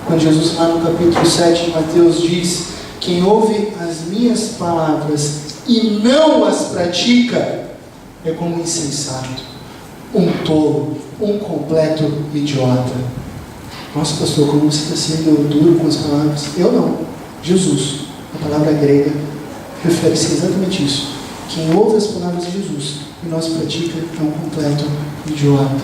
Quando Jesus lá no capítulo 7 de Mateus diz: quem ouve as minhas palavras e não as pratica, é como um insensato, um tolo, um completo idiota. Nossa, pastor, como você está sendo duro com as palavras? Eu não. Jesus, a palavra grega, refere-se exatamente isso. Quem ouve as palavras de Jesus e não as pratica é um completo idiota.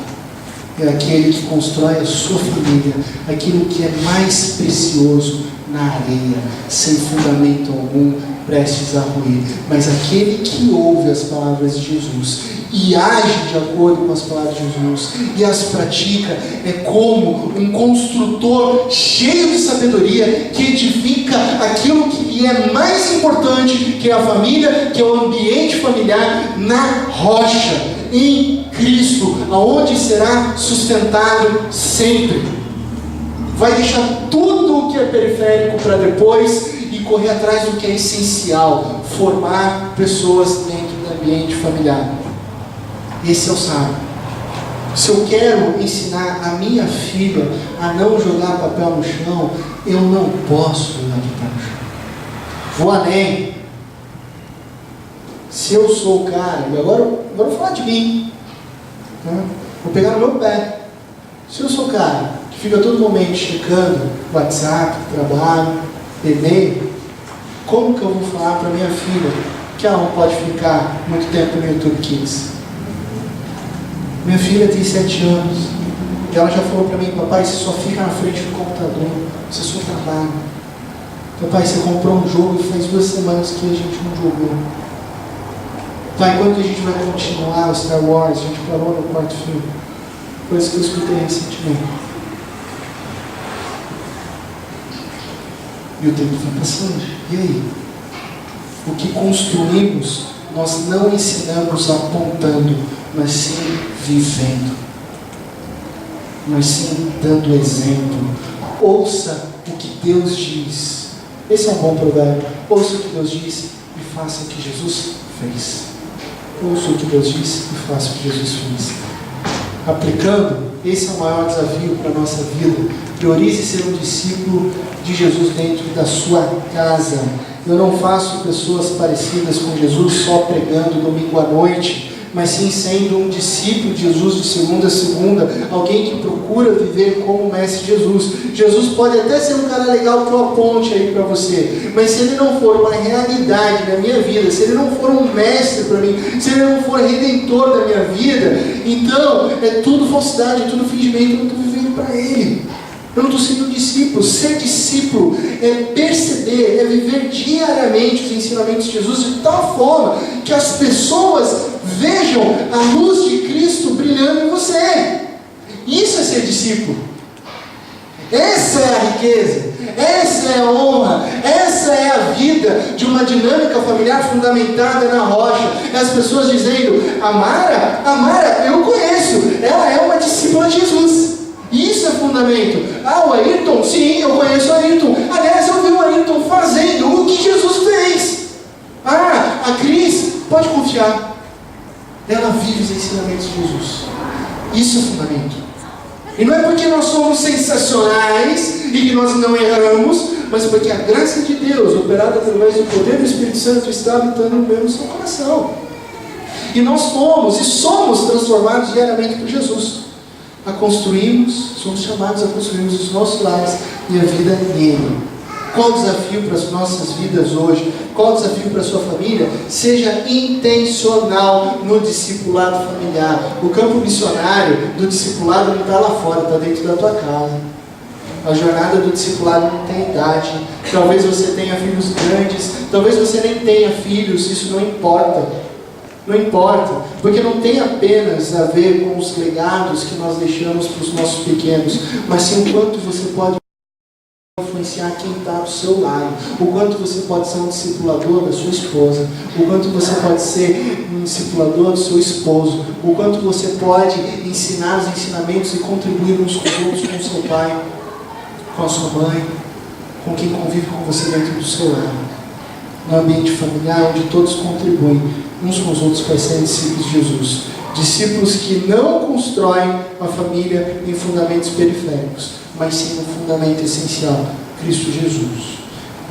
É aquele que constrói a sua família, aquilo que é mais precioso, na areia, sem fundamento algum, prestes a ruir. Mas aquele que ouve as palavras de Jesus e age de acordo com as palavras de Jesus e as pratica, é como um construtor cheio de sabedoria que edifica aquilo que lhe é mais importante, que é a família, que é o ambiente familiar, na rocha, em Cristo, aonde será sustentado sempre. Vai deixar tudo o que é periférico para depois e correr atrás do que é essencial, formar pessoas dentro do ambiente familiar. Esse é o sábio. Se eu quero ensinar a minha filha a não jogar papel no chão, eu não posso jogar papel no chão. Vou além. Se eu sou o cara, e agora vou falar de mim, né? Vou pegar no meu pé. Se eu sou o cara que fica todo momento checando WhatsApp, trabalho, e-mail, como que eu vou falar para minha filha que ela não pode ficar muito tempo no YouTube Kids? Minha filha tem 7 anos e ela já falou para mim: papai, você só fica na frente do computador, você só trabalha. Papai, você comprou um jogo e faz 2 semanas que a gente não jogou. Pai, quando que a gente vai continuar o Star Wars? A gente parou no quarto filme. Coisa que eu escutei recentemente. E o tempo foi passando. E aí? O que construímos, nós não ensinamos apontando, mas sim vivendo. Mas sim dando exemplo. Ouça o que Deus diz. Esse é um bom provérbio. Ouça o que Deus diz e faça o que Jesus fez. Ouça o que Deus diz e faça o que Jesus fez. Aplicando, esse é o maior desafio para a nossa vida. Priorize ser um discípulo de Jesus dentro da sua casa. Eu não faço pessoas parecidas com Jesus só pregando domingo à noite, mas sim sendo um discípulo de Jesus de segunda a segunda, alguém que procura viver como o Mestre Jesus. Jesus pode até ser um cara legal que eu aponte aí para você, mas se ele não for uma realidade na minha vida, se ele não for um mestre para mim, se ele não for redentor da minha vida, então é tudo falsidade, é tudo fingimento, eu não estou vivendo para ele. Eu não estou sendo um discípulo. Ser discípulo é perceber, é viver diariamente os ensinamentos de Jesus de tal forma que as pessoas vejam a luz de Cristo brilhando em você. Isso é ser discípulo. Essa é a riqueza, essa é a honra, essa é a vida de uma dinâmica familiar fundamentada na rocha. As pessoas dizendo: Amara, eu conheço, ela é uma discípula de Jesus. Isso é fundamento. O Ayrton, sim, eu conheço o Ayrton. Aliás, eu vi o Ayrton fazendo o que Jesus fez. A Cris, pode confiar, ela vive os ensinamentos de Jesus. Isso é fundamento. E não é porque nós somos sensacionais e que nós não erramos, mas porque a graça de Deus, operada através do poder do Espírito Santo, está habitando no seu coração. E nós somos transformados diariamente por Jesus. Somos chamados a construirmos os nossos lares e a vida nele. Qual o desafio para as nossas vidas hoje? Qual o desafio para a sua família? Seja intencional no discipulado familiar. O campo missionário do discipulado não está lá fora, está dentro da tua casa. A jornada do discipulado não tem idade. Talvez você tenha filhos grandes, talvez você nem tenha filhos, isso não importa. Não importa, porque não tem apenas a ver com os legados que nós deixamos para os nossos pequenos, mas sim o quanto você pode influenciar quem está ao seu lado, o quanto você pode ser um discipulador da sua esposa, o quanto você pode ser um discipulador do seu esposo, o quanto você pode ensinar os ensinamentos e contribuir uns com os outros, com o seu pai, com a sua mãe, com quem convive com você dentro do seu lar. No ambiente familiar, onde todos contribuem uns com os outros para serem discípulos de Jesus. Discípulos que não constroem a família em fundamentos periféricos, mas sim no fundamento essencial, Cristo Jesus.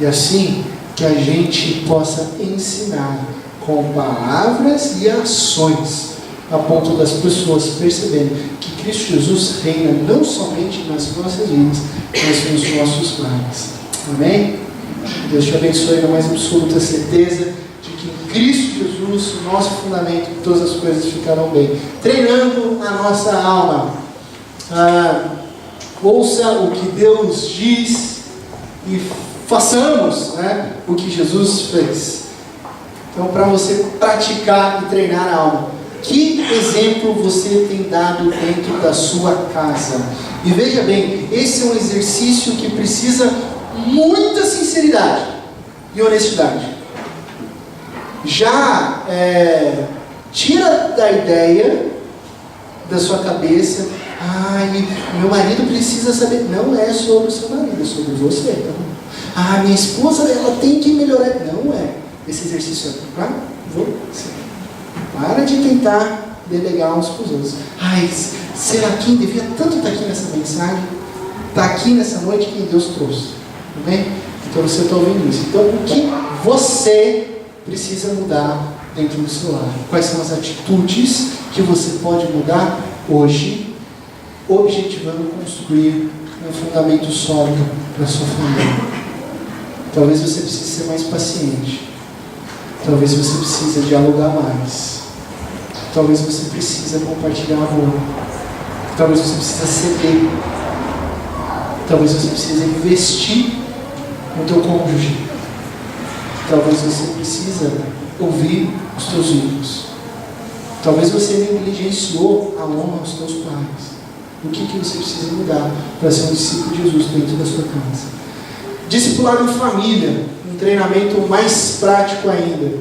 E assim que a gente possa ensinar com palavras e ações, a ponto das pessoas perceberem que Cristo Jesus reina não somente nas nossas vidas, mas nos nossos lares. Amém? Deus te abençoe na mais absoluta certeza de que em Cristo Jesus, o nosso fundamento, todas as coisas ficarão bem. Treinando a nossa alma. Ouça o que Deus diz e façamos, o que Jesus fez. Então, para você praticar e treinar a alma, que exemplo você tem dado dentro da sua casa? E veja bem, esse é um exercício que precisa muita sinceridade e honestidade. Já tira da ideia da sua cabeça: meu marido precisa saber. Não é sobre o seu marido, é sobre você, tá bom? Minha esposa, ela tem que melhorar. Não é. Esse exercício é para você. Para de tentar delegar uns para os outros. Será que devia tanto estar aqui nessa mensagem? Está aqui nessa noite quem Deus trouxe. Amém? Então você está ouvindo isso. Então, o que você precisa mudar dentro do seu lar? Quais são as atitudes que você pode mudar hoje, objetivando construir um fundamento sólido para a sua família? Talvez você precise ser mais paciente. Talvez você precise dialogar mais. Talvez você precise compartilhar amor. Talvez você precise ceder. Talvez você precise investir no teu cônjuge. Talvez você precisa ouvir os teus filhos. Talvez você negligenciou a honra aos teus pais. O que você precisa mudar para ser um discípulo de Jesus dentro da sua casa? Discipulado em família, um treinamento mais prático ainda.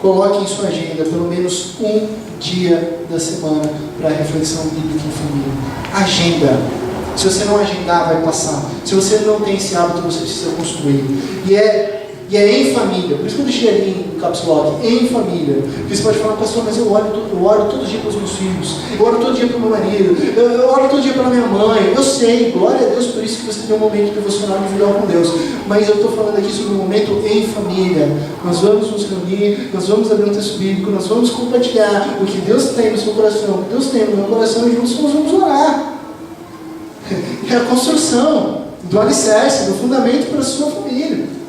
Coloque em sua agenda pelo menos um dia da semana para reflexão bíblica em família. Agenda. Se você não agendar, vai passar. Se você não tem esse hábito, você precisa construir. E é E é em família. Por isso que eu deixei ali em caps lock, em família. Porque você pode falar, pastor, mas eu oro todo dia pelos meus filhos, eu oro todo dia pelo meu marido, eu oro todo dia pela minha mãe. Eu sei, glória a Deus por isso que você tem um momento devocional individual com Deus. Mas eu estou falando aqui sobre um momento em família. Nós vamos nos reunir, nós vamos abrir um texto bíblico, nós vamos compartilhar o que Deus tem no seu coração, o que Deus tem no meu coração, e juntos nós vamos orar. É a construção do alicerce, do fundamento para a sua família.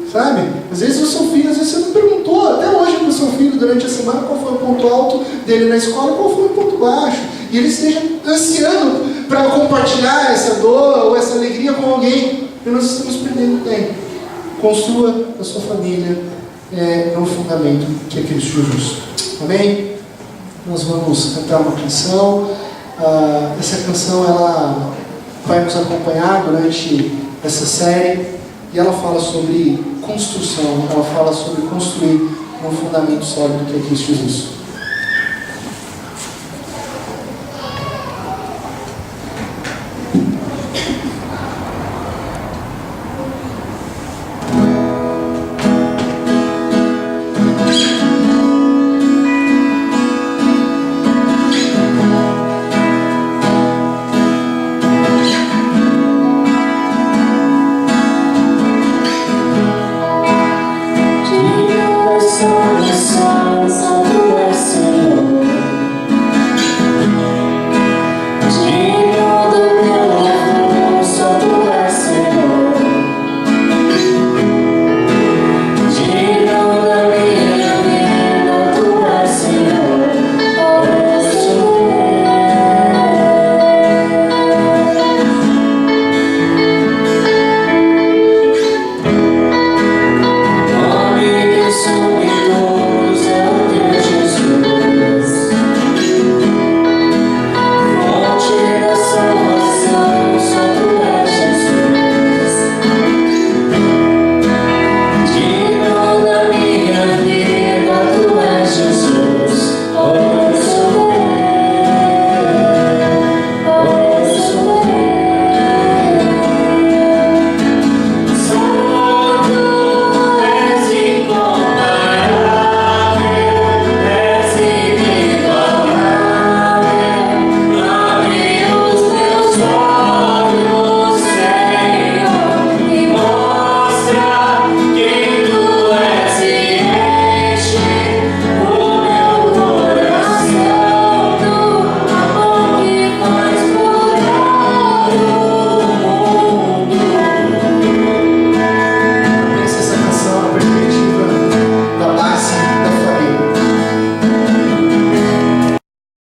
Sabe? Às vezes o seu filho, às vezes você não perguntou até hoje para o seu filho durante a semana qual foi o ponto alto dele na escola, qual foi o ponto baixo. E ele esteja ansiando para compartilhar essa dor ou essa alegria com alguém. E nós estamos perdendo tempo. Construa a sua família no fundamento que é Cristo Jesus. Amém? Nós vamos cantar uma canção. Essa canção ela vai nos acompanhar durante essa série. E ela fala sobre construção, ela fala sobre construir um fundamento sólido que é Cristo Jesus.